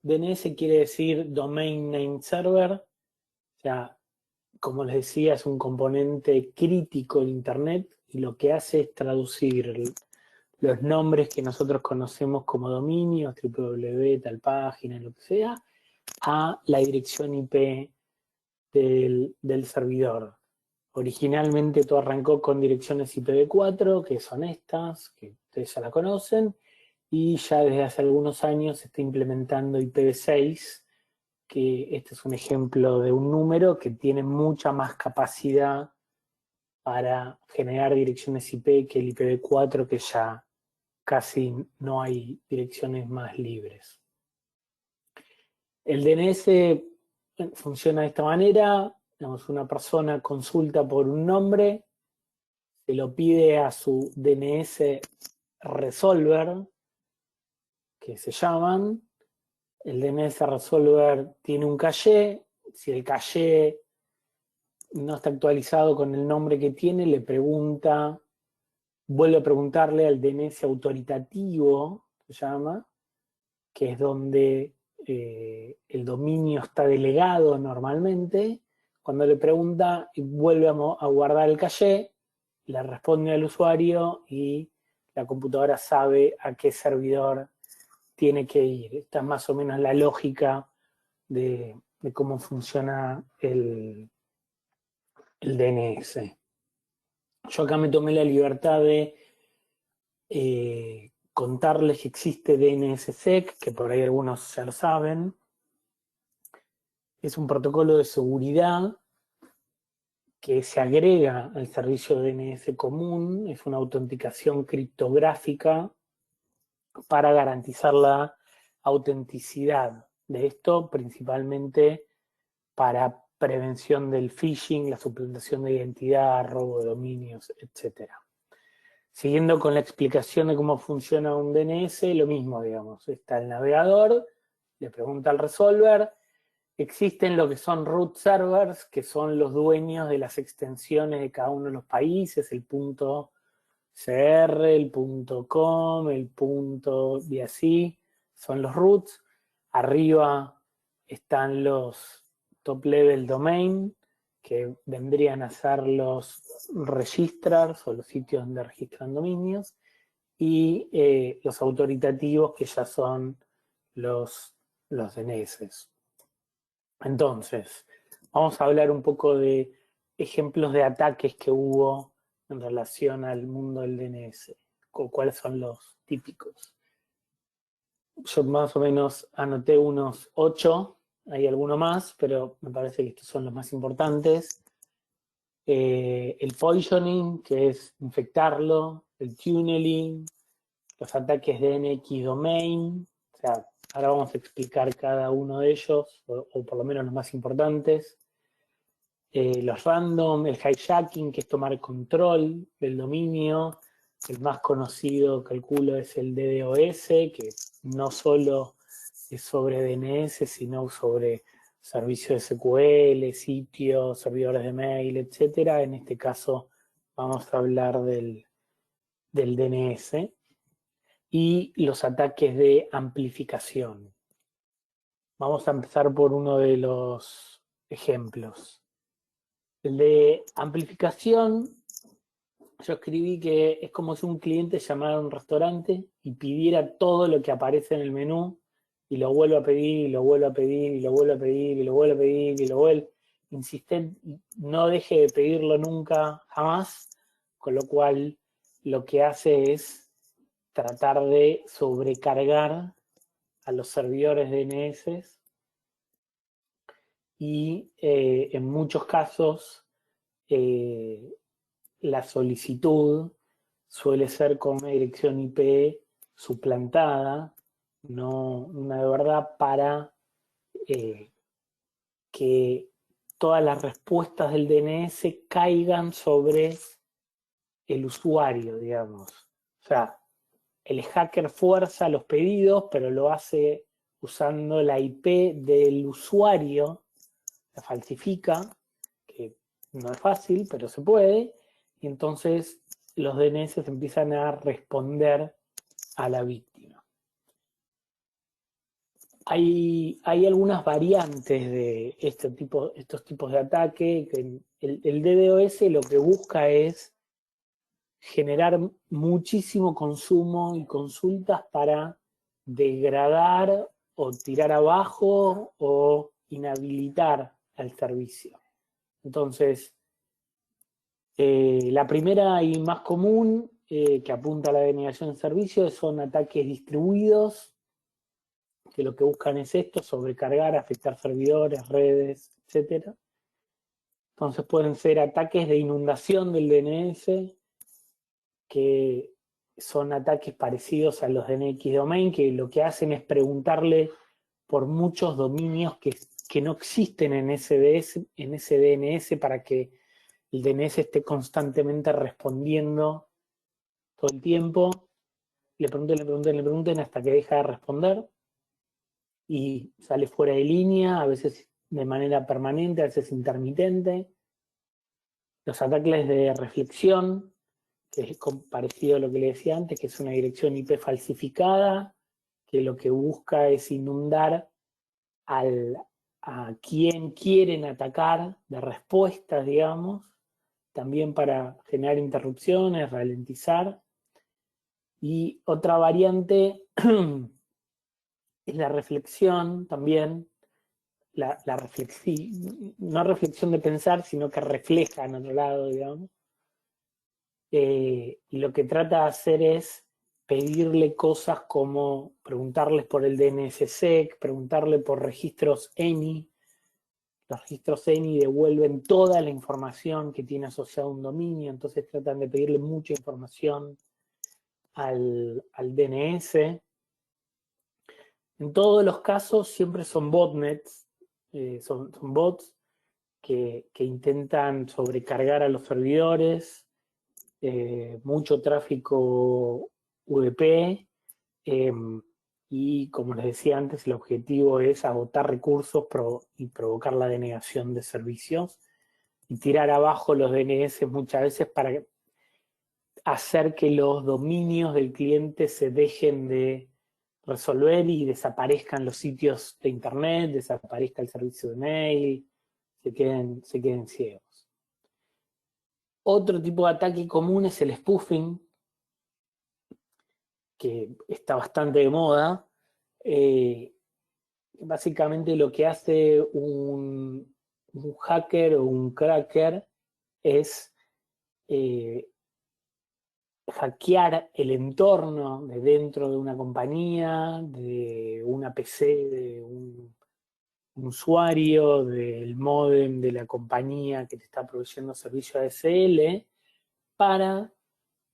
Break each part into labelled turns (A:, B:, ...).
A: DNS quiere decir Domain Name Server, o sea, como les decía, es un componente crítico en Internet y lo que hace es traducir los nombres que nosotros conocemos como dominios, www, tal página, lo que sea, a la dirección IP del servidor. Originalmente todo arrancó con direcciones IPv4, que son estas, que ustedes ya la conocen, y ya desde hace algunos años se está implementando IPv6, que este es un ejemplo de un número que tiene mucha más capacidad para generar direcciones IP que el IPv4, que ya casi no hay direcciones más libres. El DNS funciona de esta manera, digamos, una persona consulta por un nombre, se lo pide a su DNS resolver, que se llaman. El DNS resolver tiene un caché. Si el caché no está actualizado con el nombre que tiene, le pregunta, vuelve a preguntarle al DNS autoritativo, se llama, que es donde el dominio está delegado normalmente. Cuando le pregunta, vuelve a guardar el caché, le responde al usuario y la computadora sabe a qué servidor tiene que ir. Esta es más o menos la lógica de cómo funciona el DNS. Yo acá me tomé la libertad de contarles que existe DNSSEC, que por ahí algunos ya lo saben. Es un protocolo de seguridad que se agrega al servicio DNS común, es una autenticación criptográfica para garantizar la autenticidad de esto, principalmente para prevención del phishing, la suplantación de identidad, robo de dominios, etc. Siguiendo con la explicación de cómo funciona un DNS, lo mismo, digamos, está el navegador, le pregunta al resolver. Existen lo que son root servers, que son los dueños de las extensiones de cada uno de los países, el punto .cr, el punto .com, el punto y así, son los roots. Arriba están los top level domain, que vendrían a ser los registrars o los sitios donde registran dominios, y los autoritativos, que ya son los DNS. Entonces, vamos a hablar un poco de ejemplos de ataques que hubo en relación al mundo del DNS, cuáles son los típicos. Yo más o menos anoté unos 8, hay alguno más, pero me parece que estos son los más importantes. El poisoning, que es infectarlo, el tunneling, los ataques de NX domain, o sea, ahora vamos a explicar cada uno de ellos, o por lo menos los más importantes. Los random, el hijacking, que es tomar control del dominio. El más conocido, calculo, es el DDoS, que no solo es sobre DNS, sino sobre servicios de SQL, sitios, servidores de mail, etc. En este caso vamos a hablar del DNS. Y los ataques de amplificación. Vamos a empezar por uno de los ejemplos. El de amplificación, yo escribí que es como si un cliente llamara a un restaurante y pidiera todo lo que aparece en el menú y lo vuelve a pedir, y lo vuelve a pedir, y lo vuelve a pedir, y lo vuelve a pedir, y lo vuelve. Insistente, no deje de pedirlo nunca, jamás, con lo cual lo que hace es tratar de sobrecargar a los servidores DNS y en muchos casos la solicitud suele ser con una dirección IP suplantada, no una de verdad, para que todas las respuestas del DNS caigan sobre el usuario, digamos. O sea, el hacker fuerza los pedidos, pero lo hace usando la IP del usuario, la falsifica, que no es fácil, pero se puede, y entonces los DNS empiezan a responder a la víctima. Hay algunas variantes de estos tipos de ataque. Que el DDoS lo que busca es generar muchísimo consumo y consultas para degradar o tirar abajo o inhabilitar al servicio. Entonces, la primera y más común que apunta a la denegación de servicios son ataques distribuidos, que lo que buscan es esto, sobrecargar, afectar servidores, redes, etc. Entonces pueden ser ataques de inundación del DNS, que son ataques parecidos a los de NX Domain, que lo que hacen es preguntarle por muchos dominios que no existen en ese DNS para que el DNS esté constantemente respondiendo todo el tiempo. Le pregunten hasta que deja de responder y sale fuera de línea, a veces de manera permanente, a veces intermitente. Los ataques de reflexión, que es parecido a lo que le decía antes, que es una dirección IP falsificada, que lo que busca es inundar a quien quieren atacar de respuestas, digamos, también para generar interrupciones, ralentizar. Y otra variante es la reflexión también, no reflexión de pensar, sino que refleja en otro lado, digamos. Y lo que trata de hacer es pedirle cosas como preguntarles por el DNSSEC, preguntarle por registros ENI. Los registros ENI devuelven toda la información que tiene asociado un dominio, entonces tratan de pedirle mucha información al DNS. En todos los casos siempre son botnets, son bots que intentan sobrecargar a los servidores, mucho tráfico UDP, y como les decía antes, el objetivo es agotar recursos y provocar la denegación de servicios y tirar abajo los DNS muchas veces para hacer que los dominios del cliente se dejen de resolver y desaparezcan los sitios de internet, desaparezca el servicio de mail, se queden ciegos. Otro tipo de ataque común es el spoofing, que está bastante de moda. Básicamente lo que hace un hacker o un cracker es hackear el entorno de dentro de una compañía, de una PC, de un usuario, del módem de la compañía que te está proveyendo servicio ADSL, para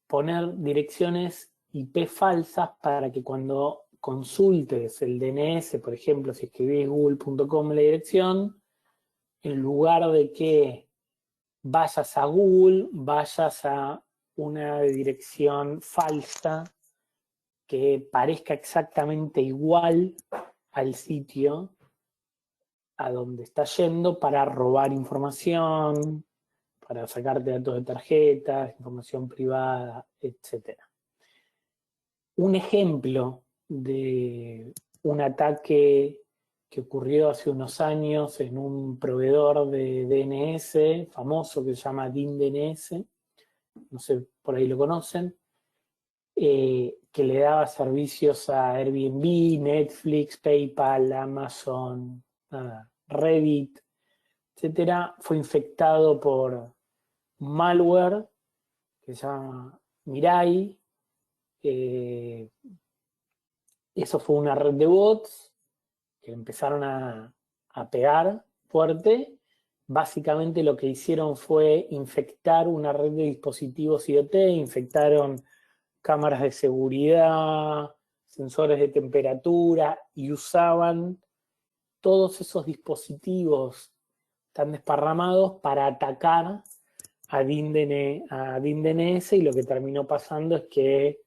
A: poner direcciones IP falsas para que cuando consultes el DNS, por ejemplo, si escribís google.com la dirección, en lugar de que vayas a Google, vayas a una dirección falsa que parezca exactamente igual al sitio a donde estás yendo para robar información, para sacarte datos de tarjetas, información privada, etc. Un ejemplo de un ataque que ocurrió hace unos años en un proveedor de DNS famoso que se llama DIN-DNS, no sé, por ahí lo conocen, que le daba servicios a Airbnb, Netflix, PayPal, Amazon, Reddit, etcétera. Fue infectado por malware que se llama Mirai. Eso fue una red de bots que empezaron a pegar fuerte. Básicamente lo que hicieron fue infectar una red de dispositivos IoT, infectaron cámaras de seguridad, sensores de temperatura, y usaban todos esos dispositivos tan desparramados para atacar a DIN-DNS, y lo que terminó pasando es que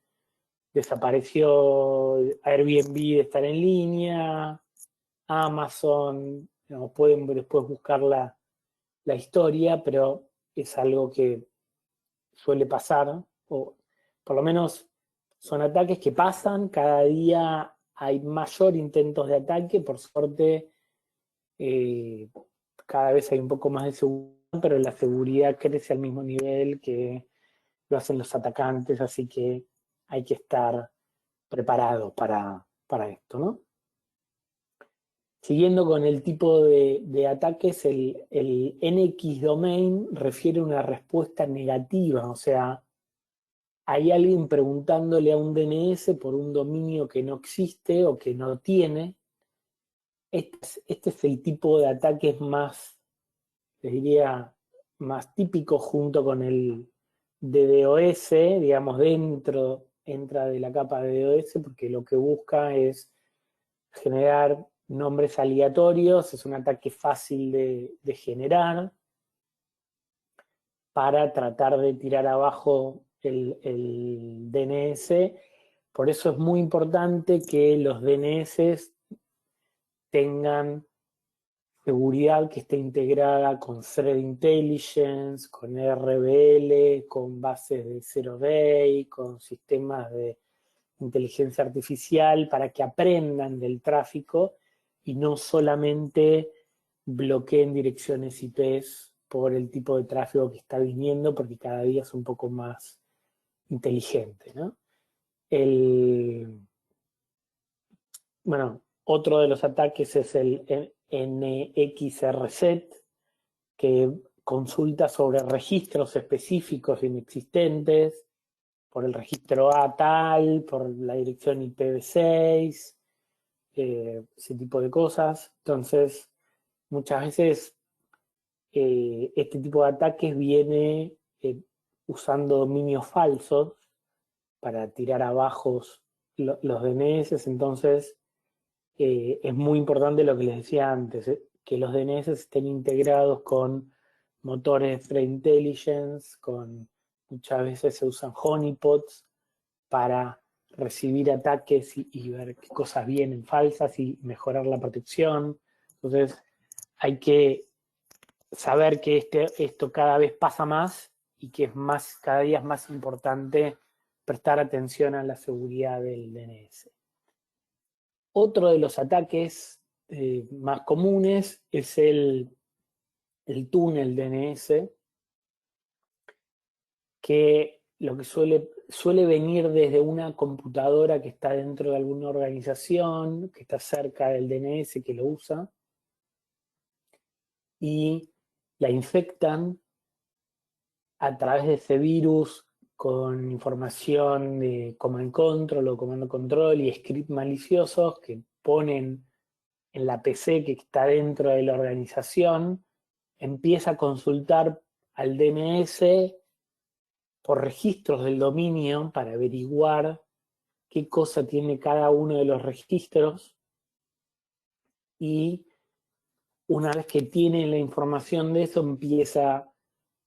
A: desapareció Airbnb de estar en línea, Amazon, no, pueden después buscar la historia, pero es algo que suele pasar, o por lo menos son ataques que pasan. Cada día hay mayor intentos de ataque. Por suerte, cada vez hay un poco más de seguridad, pero la seguridad crece al mismo nivel que lo hacen los atacantes, así que hay que estar preparado para esto, ¿no? Siguiendo con el tipo de ataques, el NX domain refiere a una respuesta negativa, o sea, hay alguien preguntándole a un DNS por un dominio que no existe o que no tiene. Este es el tipo de ataques más, les diría, más típico junto con el DDoS, digamos, entra de la capa de DDoS, porque lo que busca es generar nombres aleatorios, es un ataque fácil de generar para tratar de tirar abajo el DNS. Por eso es muy importante que los DNS tengan seguridad que esté integrada con Threat Intelligence, con RBL, con bases de Zero Day, con sistemas de inteligencia artificial para que aprendan del tráfico y no solamente bloqueen direcciones IPs por el tipo de tráfico que está viniendo, porque cada día es un poco más inteligente, ¿no? Bueno, otro de los ataques es el NXRZ, que consulta sobre registros específicos inexistentes, por el registro A tal, por la dirección IPv6, ese tipo de cosas. Entonces, muchas veces este tipo de ataques viene usando dominios falsos para tirar abajo los DNS. Entonces, es muy importante lo que les decía antes, que los DNS estén integrados con motores de threat intelligence, muchas veces se usan honeypots para recibir ataques y ver qué cosas vienen falsas y mejorar la protección. Entonces hay que saber que esto cada vez pasa más y que cada día es más importante prestar atención a la seguridad del DNS. Otro de los ataques más comunes es el túnel DNS, que lo que suele venir desde una computadora que está dentro de alguna organización, que está cerca del DNS que lo usa, y la infectan a través de ese virus con información de command control o comando control y script maliciosos que ponen en la PC que está dentro de la organización, empieza a consultar al DNS por registros del dominio para averiguar qué cosa tiene cada uno de los registros, y una vez que tiene la información de eso,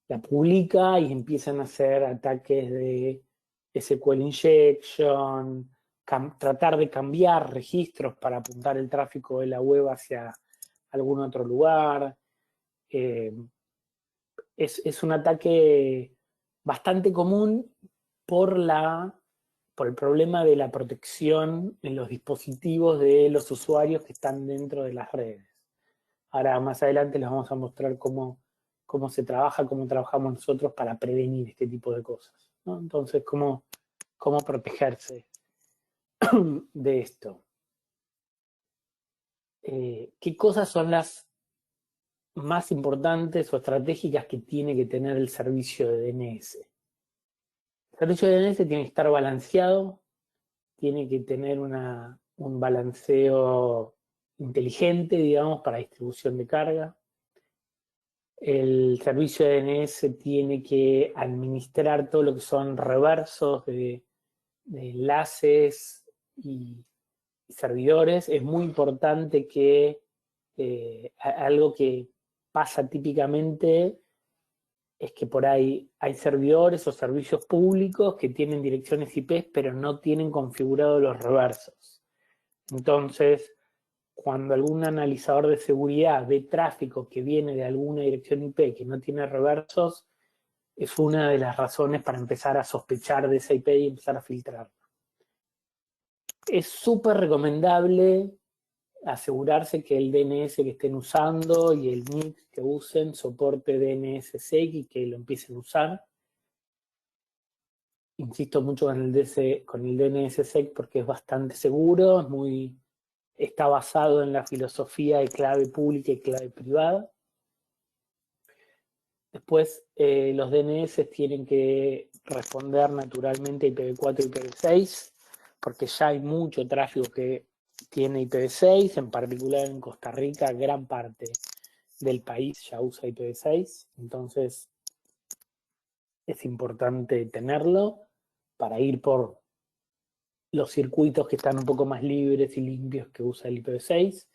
A: la publica y empiezan a hacer ataques de SQL injection, tratar de cambiar registros para apuntar el tráfico de la web hacia algún otro lugar. Es un ataque bastante común por el problema de la protección en los dispositivos de los usuarios que están dentro de las redes. Ahora más adelante les vamos a mostrar cómo se trabaja, cómo trabajamos nosotros para prevenir este tipo de cosas, ¿no? Entonces, cómo protegerse de esto. ¿Qué cosas son las más importantes o estratégicas que tiene que tener el servicio de DNS? El servicio de DNS tiene que estar balanceado, tiene que tener un balanceo inteligente, digamos, para distribución de carga. El servicio de DNS tiene que administrar todo lo que son reversos de enlaces y servidores. Es muy importante que algo que pasa típicamente es que por ahí hay servidores o servicios públicos que tienen direcciones IP, pero no tienen configurados los reversos. Entonces, cuando algún analizador de seguridad ve tráfico que viene de alguna dirección IP que no tiene reversos, es una de las razones para empezar a sospechar de esa IP y empezar a filtrarla. Es súper recomendable asegurarse que el DNS que estén usando y el NIC que usen soporte DNSSEC y que lo empiecen a usar. Insisto mucho con el DNSSEC porque es bastante seguro, está basado en la filosofía de clave pública y clave privada. Después, los DNS tienen que responder naturalmente a IPv4 y IPv6, porque ya hay mucho tráfico que tiene IPv6, en particular en Costa Rica, gran parte del país ya usa IPv6, entonces es importante tenerlo para ir por los circuitos que están un poco más libres y limpios que usa el IPv6.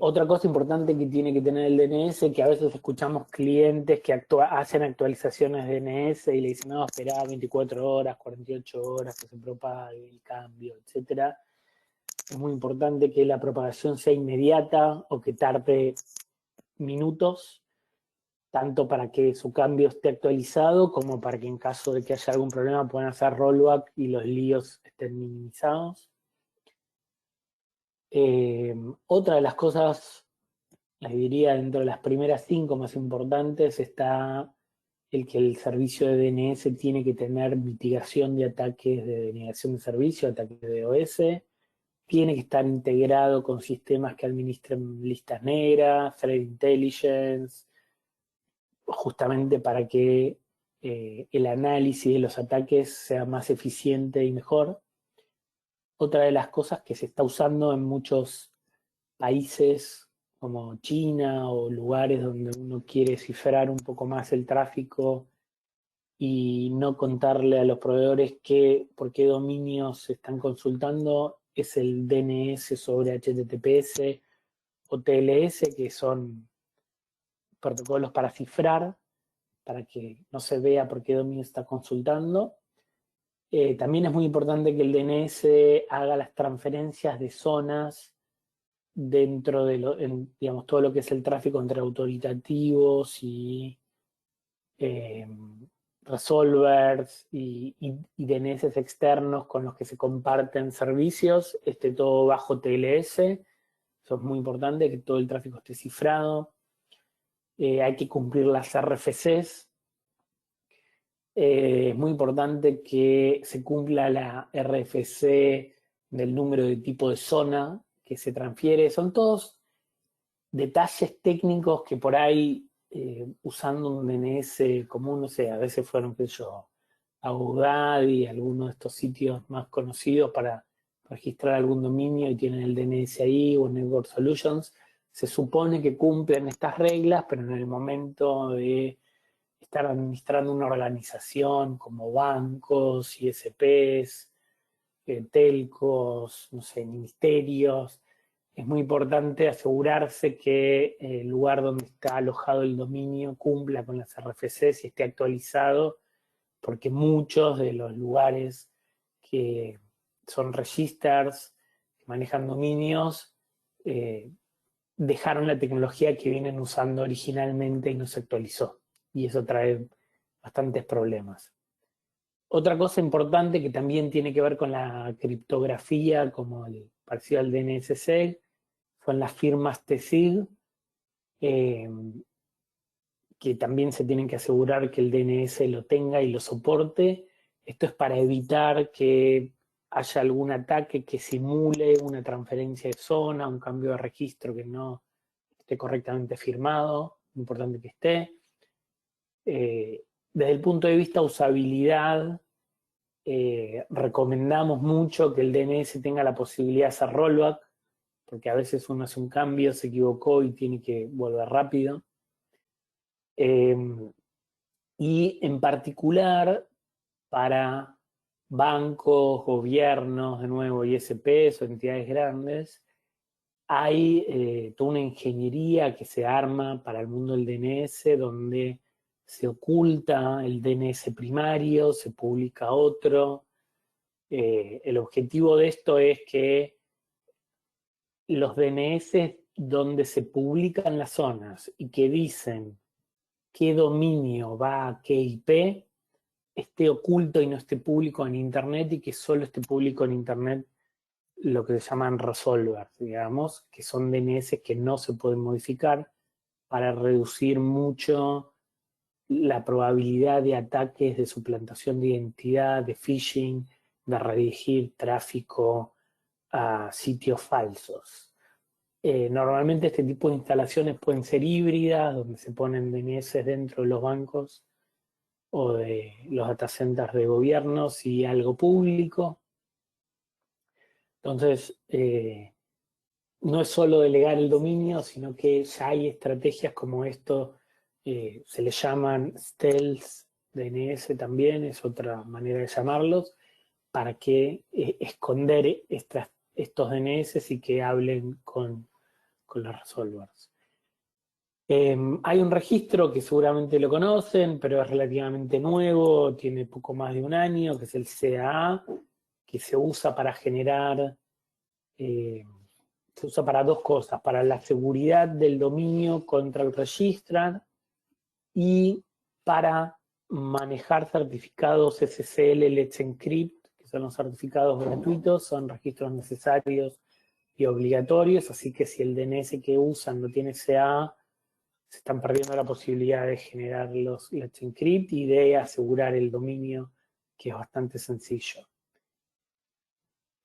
A: Otra cosa importante que tiene que tener el DNS, que a veces escuchamos clientes que hacen actualizaciones de DNS y le dicen, no, espera 24 horas, 48 horas que se propague el cambio, etcétera. Es muy importante que la propagación sea inmediata o que tarde minutos, tanto para que su cambio esté actualizado como para que en caso de que haya algún problema puedan hacer rollback y los líos estén minimizados. Otra de las cosas, les diría, dentro de las primeras 5 más importantes, está el que el servicio de DNS tiene que tener mitigación de ataques de denegación de servicio, ataques de DOS, tiene que estar integrado con sistemas que administren listas negras, threat intelligence, justamente para que el análisis de los ataques sea más eficiente y mejor. Otra de las cosas que se está usando en muchos países como China o lugares donde uno quiere cifrar un poco más el tráfico y no contarle a los proveedores por qué dominios se están consultando, es el DNS sobre HTTPS o TLS, que son protocolos para cifrar, para que no se vea por qué dominio está consultando. También es muy importante que el DNS haga las transferencias de zonas dentro de digamos, todo lo que es el tráfico entre autoritativos y resolvers y DNS externos con los que se comparten servicios, esté todo bajo TLS. Eso es muy importante, que todo el tráfico esté cifrado. Hay que cumplir las RFCs. Es muy importante que se cumpla la RFC del número de tipo de zona que se transfiere. Son todos detalles técnicos que por ahí, usando un DNS común, no sé, a veces fueron, qué sé yo, a GoDaddy, algunos de estos sitios más conocidos para registrar algún dominio y tienen el DNS ahí, o Network Solutions, se supone que cumplen estas reglas, pero en el momento de estar administrando una organización como bancos, ISPs, telcos, no sé, ministerios, es muy importante asegurarse que el lugar donde está alojado el dominio cumpla con las RFCs y esté actualizado, porque muchos de los lugares que son registers, que manejan dominios, dejaron la tecnología que vienen usando originalmente y no se actualizó. Y eso trae bastantes problemas. Otra cosa importante que también tiene que ver con la criptografía, como el parcial DNSSEC, son las firmas TSIG, eh, que también se tienen que asegurar que el DNS lo tenga y lo soporte. Esto es para evitar que haya algún ataque que simule una transferencia de zona, un cambio de registro que no esté correctamente firmado, importante que esté. Desde el punto de vista de usabilidad, recomendamos mucho que el DNS tenga la posibilidad de hacer rollback, porque a veces uno hace un cambio, se equivocó y tiene que volver rápido. Y en particular para bancos, gobiernos, de nuevo, ISPs o entidades grandes, hay toda una ingeniería que se arma para el mundo del DNS, donde se oculta el DNS primario, se publica otro. El objetivo de esto es que los DNS donde se publican las zonas y que dicen qué dominio va a qué IP, esté oculto y no esté público en Internet, y que solo esté público en Internet lo que se llaman resolvers, digamos, que son DNS que no se pueden modificar para reducir mucho la probabilidad de ataques de suplantación de identidad, de phishing, de redirigir tráfico a sitios falsos. Normalmente este tipo de instalaciones pueden ser híbridas, donde se ponen DNS dentro de los bancos o de los data centers de gobiernos y algo público. Entonces, no es solo delegar el dominio, sino que ya hay estrategias como esto, se le llaman stealth DNS también, es otra manera de llamarlos, para que esconder estos DNS y que hablen con los resolvers. Hay un registro que seguramente lo conocen, pero es relativamente nuevo, tiene poco más de un año, que es el CAA, que se usa para generar, se usa para dos cosas: para la seguridad del dominio contra el registrar y para manejar certificados SSL Let's Encrypt, que son los certificados gratuitos, son registros necesarios y obligatorios, así que si el DNS que usan no tiene CAA, se están perdiendo la posibilidad de generar los Let's Encrypt y de asegurar el dominio, que es bastante sencillo.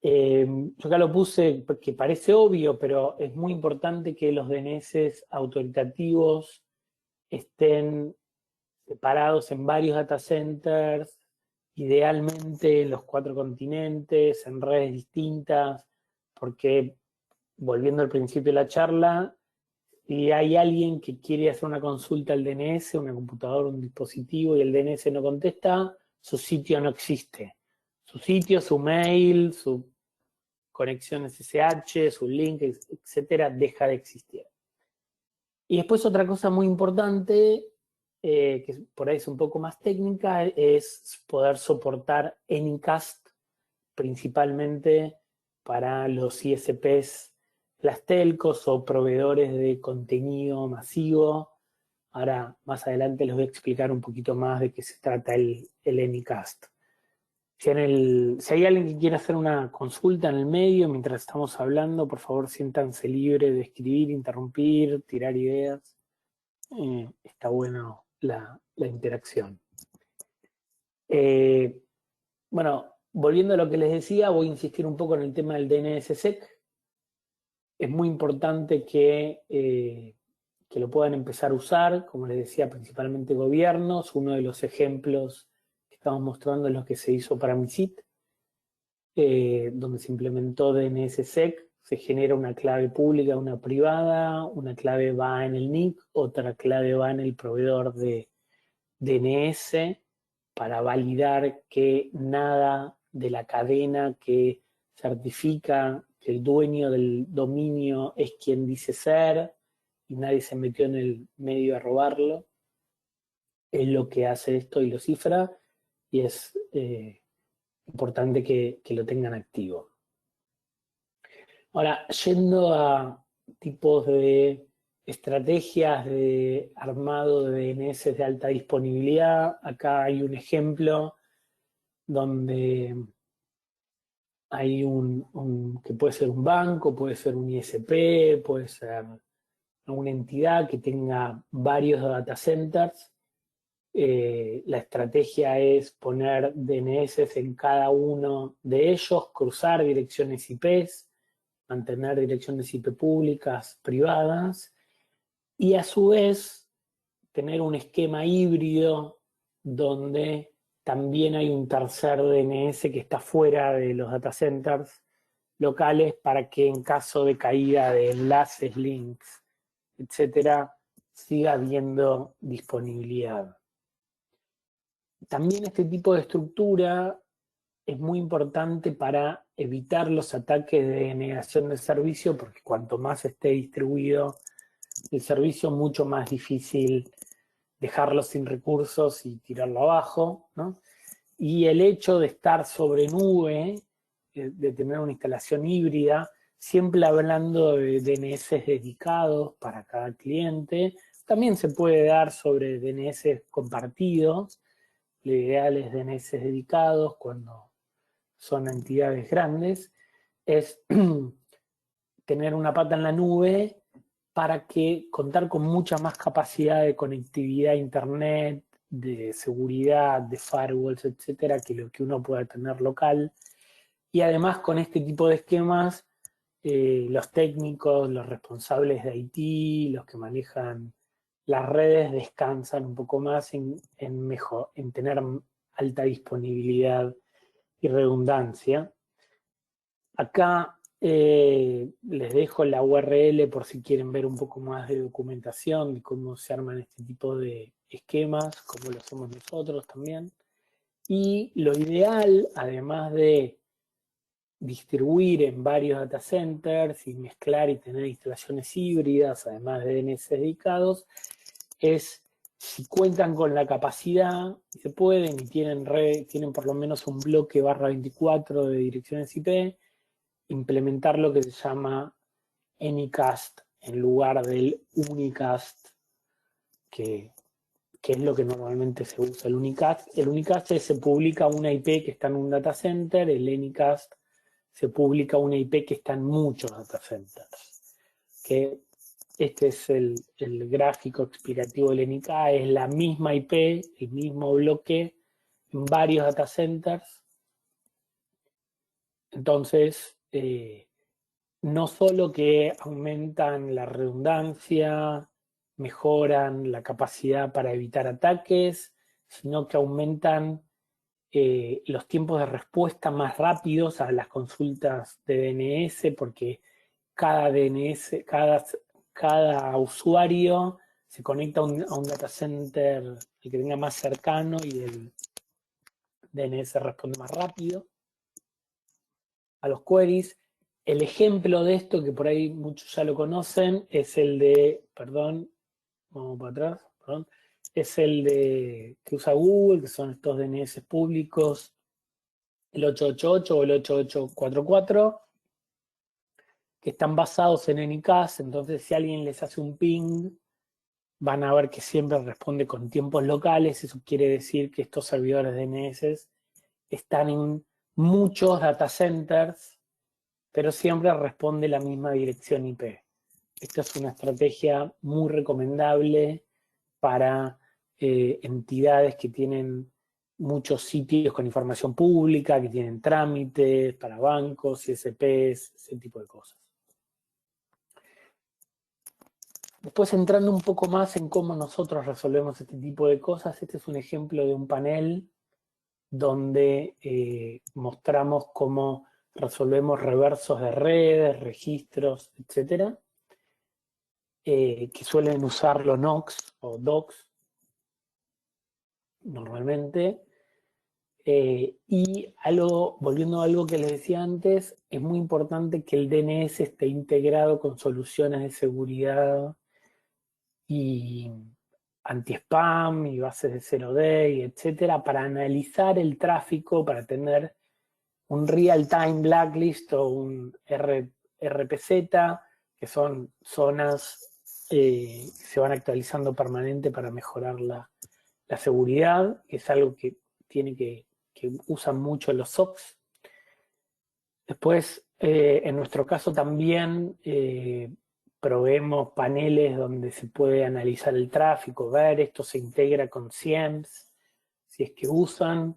A: Yo acá lo puse porque parece obvio, pero es muy importante que los DNS autoritativos estén separados en varios data centers, idealmente en los 4 continentes, en redes distintas, porque, volviendo al principio de la charla, si hay alguien que quiere hacer una consulta al DNS, una computadora, un dispositivo, y el DNS no contesta, su sitio no existe. Su sitio, su mail, su conexión SSH, su link, etcétera, deja de existir. Y después otra cosa muy importante, que por ahí es un poco más técnica, es poder soportar Anycast, principalmente para los ISPs, las telcos o proveedores de contenido masivo. Ahora, más adelante les voy a explicar un poquito más de qué se trata el Anycast. Si hay alguien que quiere hacer una consulta en el medio mientras estamos hablando, por favor siéntanse libres de escribir, interrumpir, tirar ideas. Está bueno la interacción. Bueno, volviendo a lo que les decía, voy a insistir un poco en el tema del DNSSEC. Es muy importante que lo puedan empezar a usar, como les decía, principalmente gobiernos. Uno de los ejemplos que estamos mostrando es lo que se hizo para MISIT, donde se implementó DNSSEC. Se genera una clave pública, una privada, una clave va en el NIC, otra clave va en el proveedor de DNS, para validar que nada de la cadena que certifica que el dueño del dominio es quien dice ser y nadie se metió en el medio a robarlo, es lo que hace esto y lo cifra, y es importante que lo tengan activo. Ahora, yendo a tipos de estrategias de armado de DNS de alta disponibilidad, acá hay un ejemplo donde hay que puede ser un banco, puede ser un ISP, puede ser una entidad que tenga varios data centers. La estrategia es poner DNS en cada uno de ellos, cruzar direcciones IPs, mantener direcciones IP públicas, privadas, y a su vez tener un esquema híbrido donde también hay un tercer DNS que está fuera de los data centers locales, para que en caso de caída de enlaces, links, etcétera, siga habiendo disponibilidad. También este tipo de estructura es muy importante para evitar los ataques de negación de servicio, porque cuanto más esté distribuido el servicio, mucho más difícil dejarlo sin recursos y tirarlo abajo, ¿no? Y el hecho de estar sobre nube, de tener una instalación híbrida, siempre hablando de DNS dedicados para cada cliente, también se puede dar sobre DNS compartidos, lo ideal es DNS dedicados cuando son entidades grandes, es tener una pata en la nube para que contar con mucha más capacidad de conectividad a internet, de seguridad, de firewalls, etcétera, que lo que uno pueda tener local. Y además con este tipo de esquemas, los técnicos, los responsables de IT, los que manejan las redes descansan un poco más en tener alta disponibilidad y redundancia. Acá les dejo la URL por si quieren ver un poco más de documentación de cómo se arman este tipo de esquemas, cómo lo hacemos nosotros también. Y lo ideal, además de distribuir en varios data centers y mezclar y tener instalaciones híbridas, además de DNS dedicados, es si cuentan con la capacidad, y se pueden, y tienen por lo menos un bloque /24 de direcciones IP, implementar lo que se llama Anycast en lugar del Unicast, que es lo que normalmente se usa. El Unicast se publica una IP que está en un data center, el Anycast se publica una IP que está en muchos data centers. Que este es el gráfico explicativo del NK, es la misma IP, el mismo bloque en varios data centers. Entonces, no solo que aumentan la redundancia, mejoran la capacidad para evitar ataques, sino que aumentan los tiempos de respuesta más rápidos a las consultas de DNS, porque cada DNS, cada usuario se conecta a un data center el que tenga más cercano y el DNS responde más rápido a los queries. El ejemplo de esto, que por ahí muchos ya lo conocen, es el de, perdón, vamos para atrás, perdón, es el de que usa Google, que son estos DNS públicos, el 888 o el 8844, que están basados en Anycast. Entonces si alguien les hace un ping, van a ver que siempre responde con tiempos locales. Eso quiere decir que estos servidores DNS están en muchos data centers, pero siempre responde la misma dirección IP. Esta es una estrategia muy recomendable para entidades que tienen muchos sitios con información pública, que tienen trámites para bancos, ISPs, ese tipo de cosas. Después, entrando un poco más en cómo nosotros resolvemos este tipo de cosas, este es un ejemplo de un panel donde mostramos cómo resolvemos reversos de redes, registros, etcétera, que suelen usarlo Nox o Docs normalmente. Y volviendo a algo que les decía antes, es muy importante que el DNS esté integrado con soluciones de seguridad y anti-spam y bases de 0D, etcétera, para analizar el tráfico, para tener un real-time blacklist o un RPZ, que son zonas que se van actualizando permanente para mejorar la seguridad, que es algo que usan mucho los SOCs. Después, en nuestro caso también proveemos paneles donde se puede analizar el tráfico, ver, esto se integra con SIEMs, si es que usan.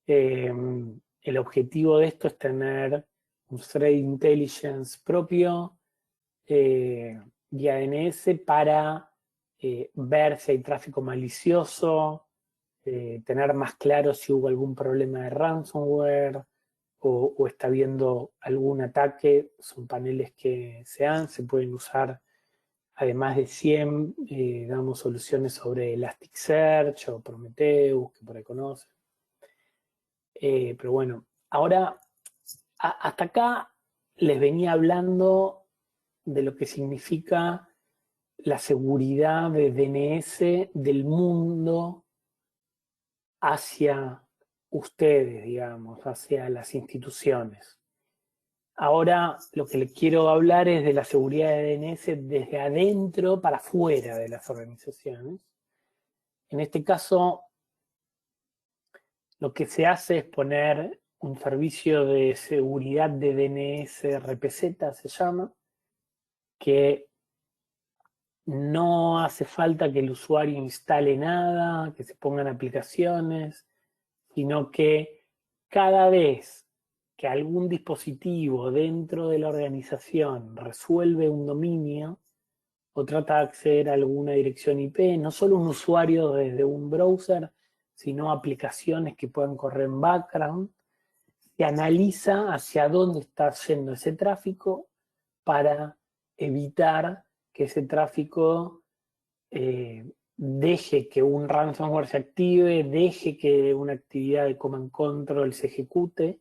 A: El objetivo de esto es tener un threat intelligence propio y ANS para ver si hay tráfico malicioso, tener más claro si hubo algún problema de ransomware o está habiendo algún ataque. Son paneles que se pueden usar. Además de SIEM, damos soluciones sobre Elasticsearch o Prometheus, que por ahí conocen. Pero bueno, ahora hasta acá les venía hablando de lo que significa la seguridad de DNS del mundo hacia ustedes, digamos, hacia las instituciones. Ahora lo que les quiero hablar es de la seguridad de DNS desde adentro para afuera de las organizaciones. En este caso, lo que se hace es poner un servicio de seguridad de DNS RPZ, se llama, que no hace falta que el usuario instale nada, que se pongan aplicaciones, sino que cada vez que algún dispositivo dentro de la organización resuelve un dominio o trata de acceder a alguna dirección IP, no solo un usuario desde un browser, sino aplicaciones que puedan correr en background, se analiza hacia dónde está yendo ese tráfico para evitar que ese tráfico deje que un ransomware se active, deje que una actividad de command control se ejecute.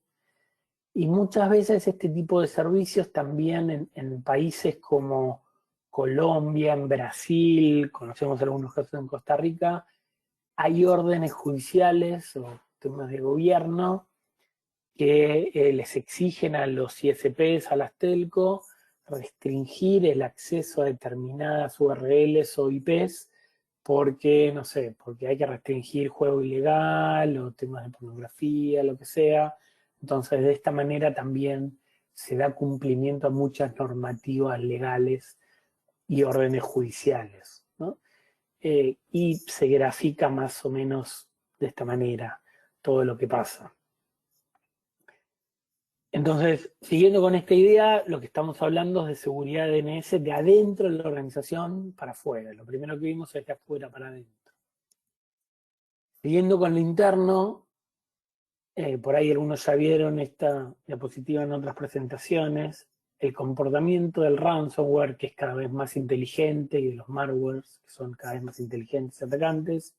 A: Y muchas veces este tipo de servicios también en países como Colombia, en Brasil, conocemos algunos casos en Costa Rica, hay órdenes judiciales o temas de gobierno que les exigen a los ISPs, a las telco, restringir el acceso a determinadas URLs o IPs porque, no sé, porque hay que restringir juego ilegal o temas de pornografía, lo que sea. Entonces, de esta manera también se da cumplimiento a muchas normativas legales y órdenes judiciales, ¿no? Y se grafica más o menos de esta manera todo lo que pasa. Entonces, siguiendo con esta idea, lo que estamos hablando es de seguridad de DNS de adentro de la organización para afuera. Lo primero que vimos es de afuera para adentro. Siguiendo con lo interno, por ahí algunos ya vieron esta diapositiva en otras presentaciones, el comportamiento del ransomware, que es cada vez más inteligente, y de los malwares, que son cada vez más inteligentes y atacantes.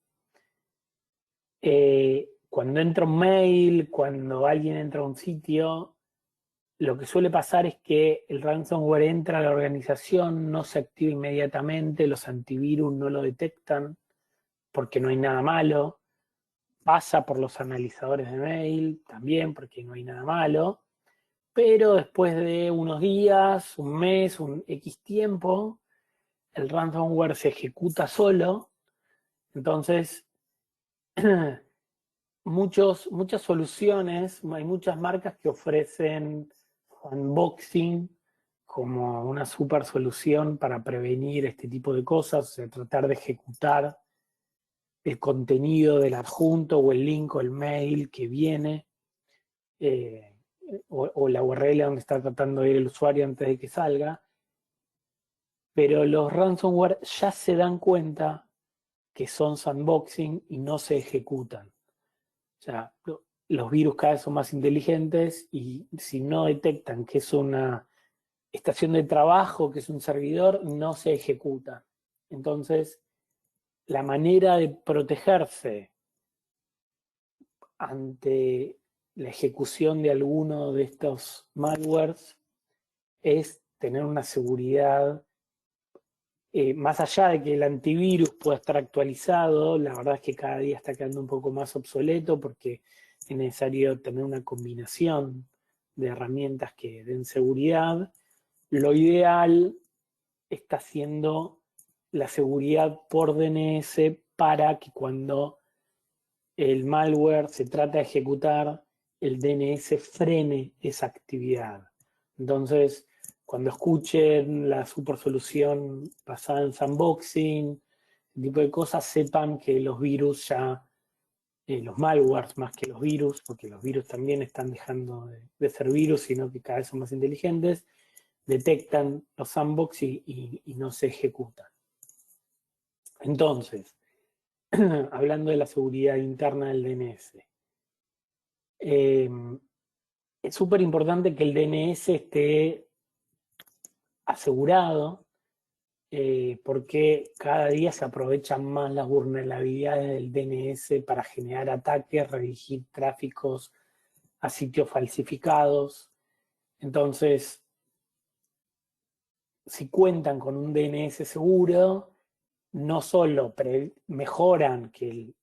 A: Cuando entra un mail, cuando alguien entra a un sitio, lo que suele pasar es que el ransomware entra a la organización, no se activa inmediatamente, los antivirus no lo detectan porque no hay nada malo, pasa por los analizadores de mail también porque no hay nada malo, pero después de unos días, un mes, un X tiempo, el ransomware se ejecuta solo, entonces muchas soluciones, hay muchas marcas que ofrecen unboxing como una super solución para prevenir este tipo de cosas, o sea, tratar de ejecutar el contenido del adjunto o el link o el mail que viene, o la URL donde está tratando de ir el usuario antes de que salga, pero los ransomware ya se dan cuenta que son sandboxing y no se ejecutan. O sea, los virus cada vez son más inteligentes y si no detectan que es una estación de trabajo, que es un servidor, no se ejecuta. Entonces, la manera de protegerse ante la ejecución de alguno de estos malwares es tener una seguridad, más allá de que el antivirus pueda estar actualizado, la verdad es que cada día está quedando un poco más obsoleto porque es necesario tener una combinación de herramientas que den seguridad. Lo ideal está siendo la seguridad por DNS para que cuando el malware se trata de ejecutar, el DNS frene esa actividad. Entonces, cuando escuchen la super solución basada en sandboxing, ese tipo de cosas, sepan que los virus ya, los malwares más que los virus, porque los virus también están dejando de ser virus, sino que cada vez son más inteligentes, detectan los sandbox y no se ejecutan. Entonces, hablando de la seguridad interna del DNS, es súper importante que el DNS esté asegurado, porque cada día se aprovechan más las vulnerabilidades del DNS para generar ataques, redirigir tráficos a sitios falsificados. Entonces, si cuentan con un DNS seguro, no solo mejoran que el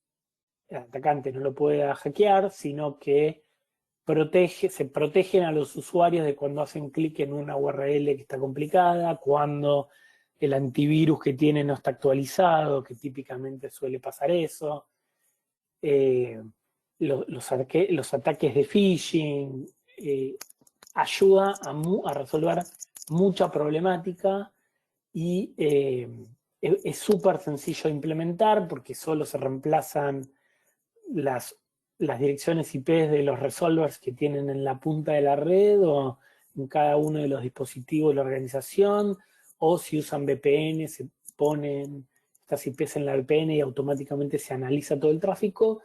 A: atacante no lo pueda hackear, sino que se protegen a los usuarios de cuando hacen clic en una URL que está complicada, cuando el antivirus que tiene no está actualizado, que típicamente suele pasar eso. los ataques de phishing, ayuda a resolver mucha problemática y es súper sencillo de implementar porque solo se reemplazan las direcciones IP de los resolvers que tienen en la punta de la red o en cada uno de los dispositivos de la organización, o si usan VPN, se ponen estas IPs en la VPN y automáticamente se analiza todo el tráfico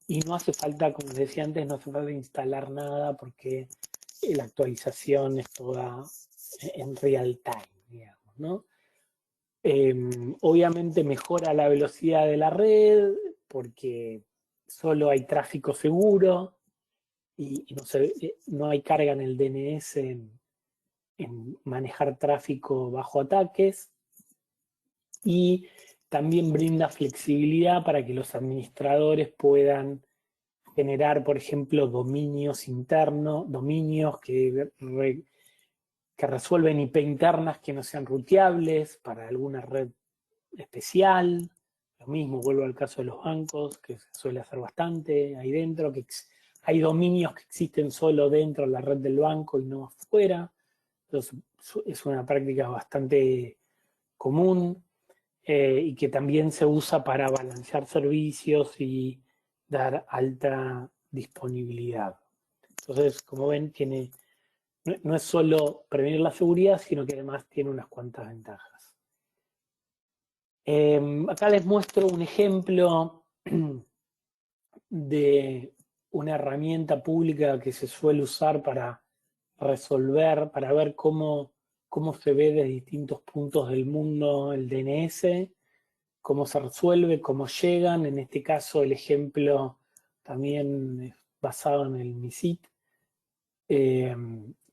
A: y no hace falta, como les decía antes, no hace falta instalar nada porque la actualización es toda en real time, digamos, ¿no? Obviamente mejora la velocidad de la red porque solo hay tráfico seguro y no hay carga en el DNS en manejar tráfico bajo ataques, y también brinda flexibilidad para que los administradores puedan generar, por ejemplo, dominios internos, dominios que resuelven IP internas que no sean ruteables para alguna red especial. Lo mismo, vuelvo al caso de los bancos, que se suele hacer bastante ahí dentro, que hay dominios que existen solo dentro de la red del banco y no afuera. Entonces, es una práctica bastante común y que también se usa para balancear servicios y dar alta disponibilidad. Entonces, como ven, no es solo prevenir la seguridad, sino que además tiene unas cuantas ventajas. Acá les muestro un ejemplo de una herramienta pública que se suele usar para resolver, para ver cómo se ve de distintos puntos del mundo el DNS, cómo se resuelve, cómo llegan. En este caso el ejemplo también es basado en el MISIT,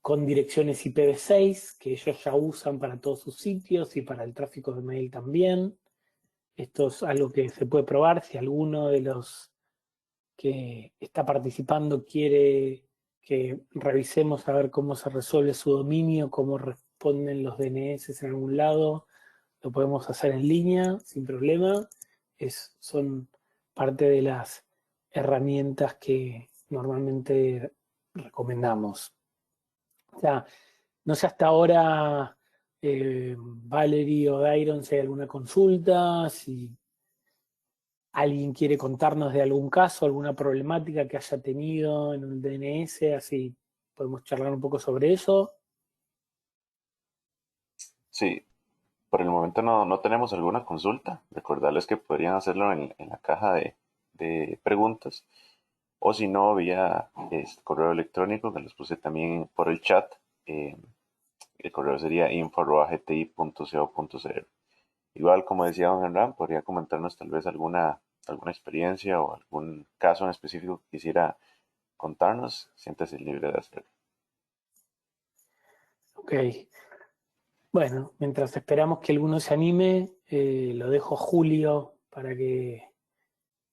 A: con direcciones IPv6 que ellos ya usan para todos sus sitios y para el tráfico de mail también. Esto es algo que se puede probar si alguno de los que está participando quiere que revisemos a ver cómo se resuelve su dominio, cómo responden los DNS en algún lado. Lo podemos hacer en línea sin problema. Son parte de las herramientas que normalmente recomendamos. O sea, no sé hasta ahora, Valerie o Dairon, si hay alguna consulta, si alguien quiere contarnos de algún caso, alguna problemática que haya tenido en el DNS, así podemos charlar un poco sobre eso.
B: Sí, por el momento no tenemos alguna consulta. Recordarles que podrían hacerlo en la caja de preguntas o si no, vía correo electrónico que les puse también por el chat. eh, el correo sería info@gti.co.cr. Igual, como decía don Hernán, podría comentarnos tal vez alguna experiencia o algún caso en específico que quisiera contarnos. Siéntese libre de hacerlo.
A: Ok. Bueno, mientras esperamos que alguno se anime, lo dejo a Julio para que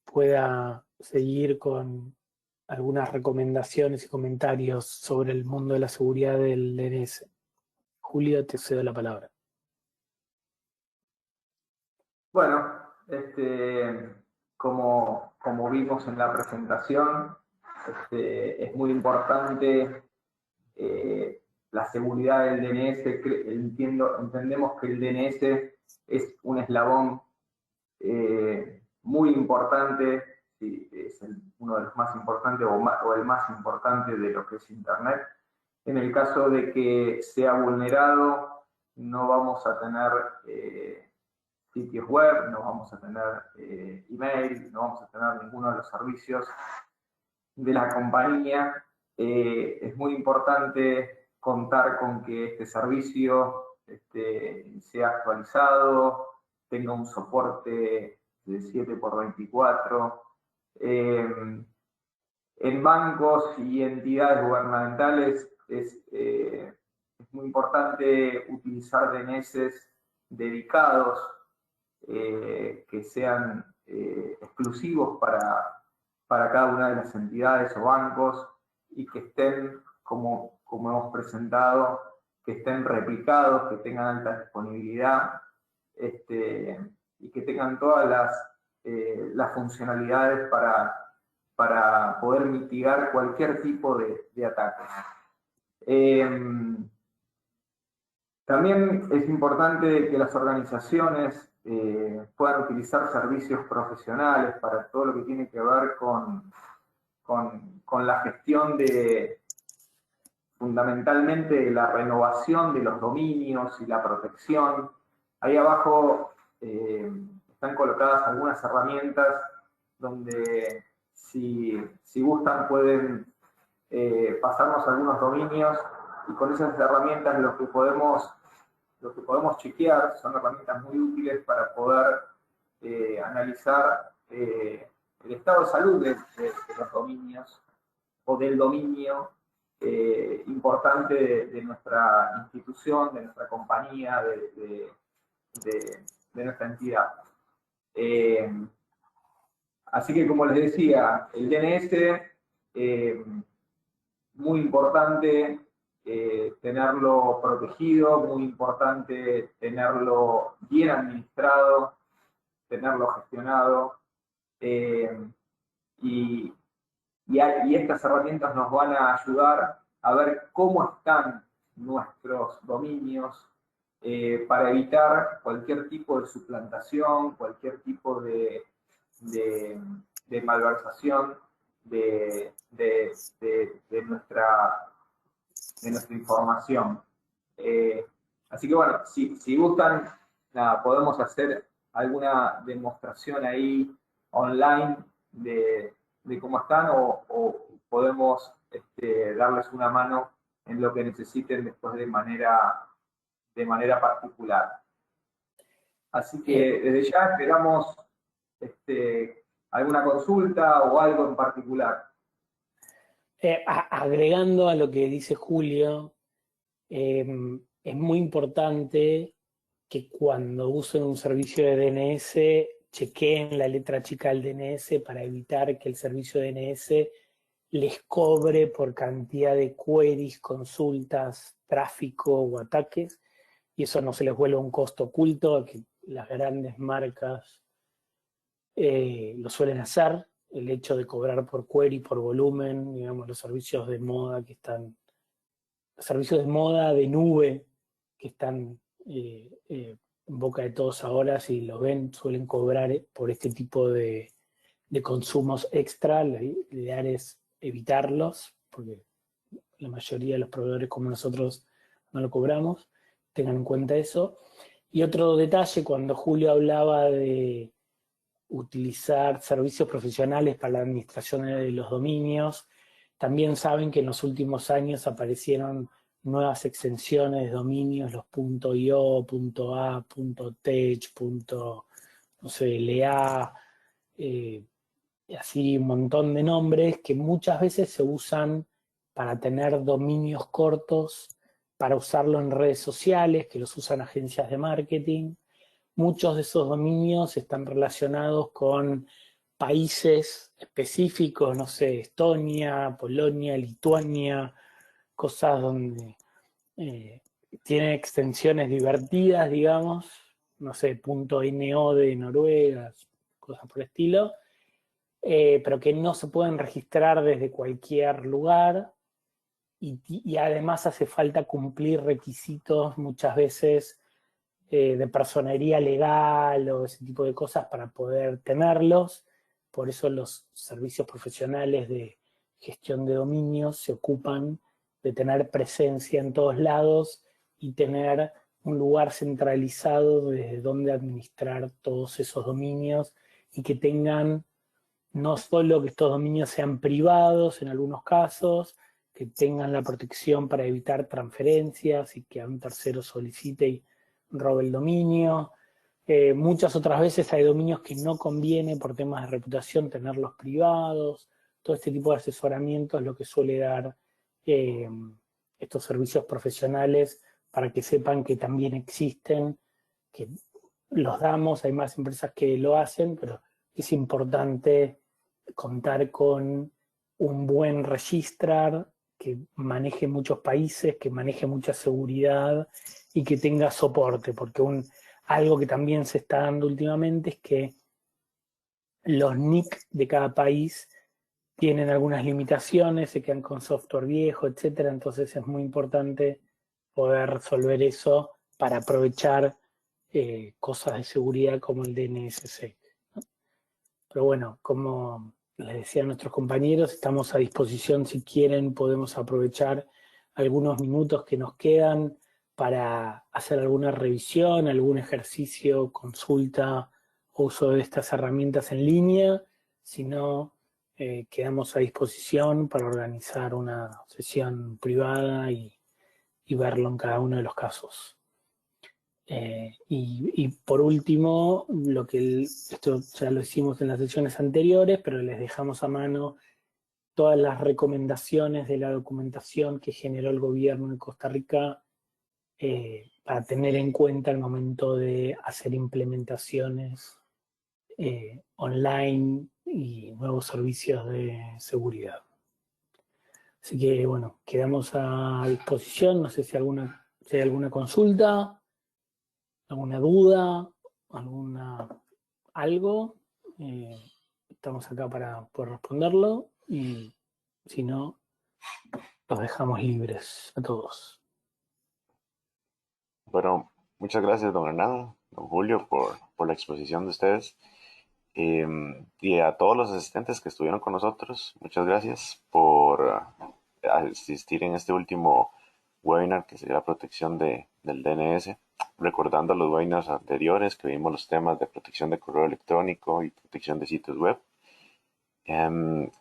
A: pueda seguir con algunas recomendaciones y comentarios sobre el mundo de la seguridad del DNS. Julio, te cedo la palabra.
C: Bueno, como vimos en la presentación, es muy importante la seguridad del DNS. Entendemos que el DNS es un eslabón muy importante, sí, es uno de los más importantes o el más importante de lo que es Internet. En el caso de que sea vulnerado, no vamos a tener sitios web, no vamos a tener email, no vamos a tener ninguno de los servicios de la compañía. Es muy importante contar con que este servicio sea actualizado, tenga un soporte de 7x24. En bancos y entidades gubernamentales es muy importante utilizar DNS dedicados que sean exclusivos para cada una de las entidades o bancos y que estén, como hemos presentado, que estén replicados, que tengan alta disponibilidad y que tengan todas las funcionalidades para poder mitigar cualquier tipo de ataque. También es importante que las organizaciones puedan utilizar servicios profesionales para todo lo que tiene que ver con la gestión fundamentalmente la renovación de los dominios y la protección. Ahí abajo están colocadas algunas herramientas donde si gustan pueden pasarnos algunos dominios, y con esas herramientas lo que podemos chequear son herramientas muy útiles para poder analizar el estado de salud de los dominios o del dominio importante de nuestra institución, de nuestra compañía, de nuestra entidad. Así que, como les decía, el DNS, muy importante tenerlo protegido, muy importante tenerlo bien administrado, tenerlo gestionado, y estas herramientas nos van a ayudar a ver cómo están nuestros dominios para evitar cualquier tipo de suplantación, cualquier tipo de malversación de nuestra información. Así que bueno, si gustan, nada, podemos hacer alguna demostración ahí online de cómo están, o podemos darles una mano en lo que necesiten después de manera particular. Así que desde ya esperamos alguna consulta o algo en particular.
A: Agregando a lo que dice Julio, es muy importante que cuando usen un servicio de DNS chequeen la letra chica del DNS para evitar que el servicio de DNS les cobre por cantidad de queries, consultas, tráfico o ataques, y eso no se les vuelva un costo oculto, que las grandes marcas lo suelen hacer. El hecho de cobrar por query, por volumen, digamos, los servicios de moda de nube que están en boca de todos ahora, si lo ven, suelen cobrar por este tipo de consumos extra. Lo ideal es evitarlos, porque la mayoría de los proveedores como nosotros no lo cobramos. Tengan en cuenta eso. Y otro detalle, cuando Julio hablaba de utilizar servicios profesionales para la administración de los dominios, también saben que en los últimos años aparecieron nuevas extensiones de dominios, los .io, .a, .tech, no sé, .la, así un montón de nombres que muchas veces se usan para tener dominios cortos, para usarlo en redes sociales, que los usan agencias de marketing. Muchos de esos dominios están relacionados con países específicos, no sé, Estonia, Polonia, Lituania, cosas donde tienen extensiones divertidas, digamos, no sé, .no de Noruega, cosas por el estilo, pero que no se pueden registrar desde cualquier lugar, y además hace falta cumplir requisitos muchas veces de personería legal o ese tipo de cosas para poder tenerlos. Por eso los servicios profesionales de gestión de dominios se ocupan de tener presencia en todos lados y tener un lugar centralizado desde donde administrar todos esos dominios, y que tengan no solo que estos dominios sean privados en algunos casos, que tengan la protección para evitar transferencias y que a un tercero solicite y robe el dominio. Muchas otras veces hay dominios que no conviene por temas de reputación tenerlos privados. Todo este tipo de asesoramiento es lo que suele dar estos servicios profesionales, para que sepan que también existen, que los damos, hay más empresas que lo hacen, pero es importante contar con un buen registrar que maneje muchos países, que maneje mucha seguridad y que tenga soporte, porque algo que también se está dando últimamente es que los NIC de cada país tienen algunas limitaciones, se quedan con software viejo, etcétera. Entonces es muy importante poder resolver eso para aprovechar cosas de seguridad como el DNSSEC, ¿no? Pero bueno, como les decía a nuestros compañeros, estamos a disposición. Si quieren, podemos aprovechar algunos minutos que nos quedan para hacer alguna revisión, algún ejercicio, consulta, uso de estas herramientas en línea. Si no, quedamos a disposición para organizar una sesión privada y verlo en cada uno de los casos. Y por último, esto ya lo hicimos en las sesiones anteriores, pero les dejamos a mano todas las recomendaciones de la documentación que generó el gobierno de Costa Rica para tener en cuenta al momento de hacer implementaciones online y nuevos servicios de seguridad. Así que bueno, quedamos a disposición. No sé si hay alguna consulta, alguna duda, algo. Estamos acá para poder responderlo y si no, los dejamos libres a todos.
B: Bueno, muchas gracias, don Hernán, don Julio, por la exposición de ustedes. Y a todos los asistentes que estuvieron con nosotros, muchas gracias por asistir en este último webinar que sería la protección del DNS. Recordando los webinars anteriores que vimos los temas de protección de correo electrónico y protección de sitios web.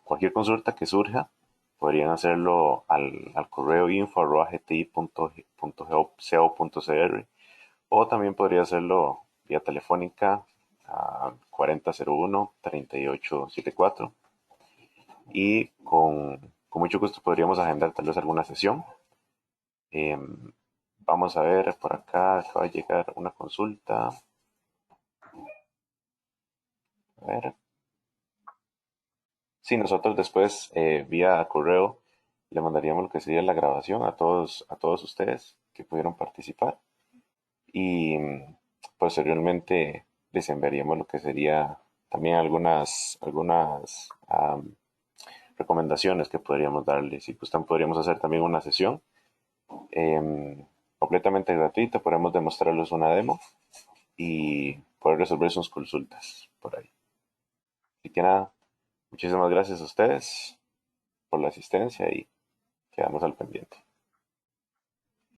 B: Cualquier consulta que surja, podrían hacerlo al correo info@gti.co.cr o también podría hacerlo vía telefónica a 4001-3874 y con mucho gusto podríamos agendar tal vez alguna sesión. Vamos a ver, por acá acaba de llegar una consulta. A ver. Sí, nosotros después vía correo le mandaríamos lo que sería la grabación a todos ustedes que pudieron participar y posteriormente les enviaríamos lo que sería también algunas recomendaciones que podríamos darles. Si gustan, podríamos hacer también una sesión completamente gratuita. Podemos demostrarles una demo y poder resolver sus consultas por ahí. Así que nada, muchísimas gracias a ustedes por la asistencia y quedamos al pendiente.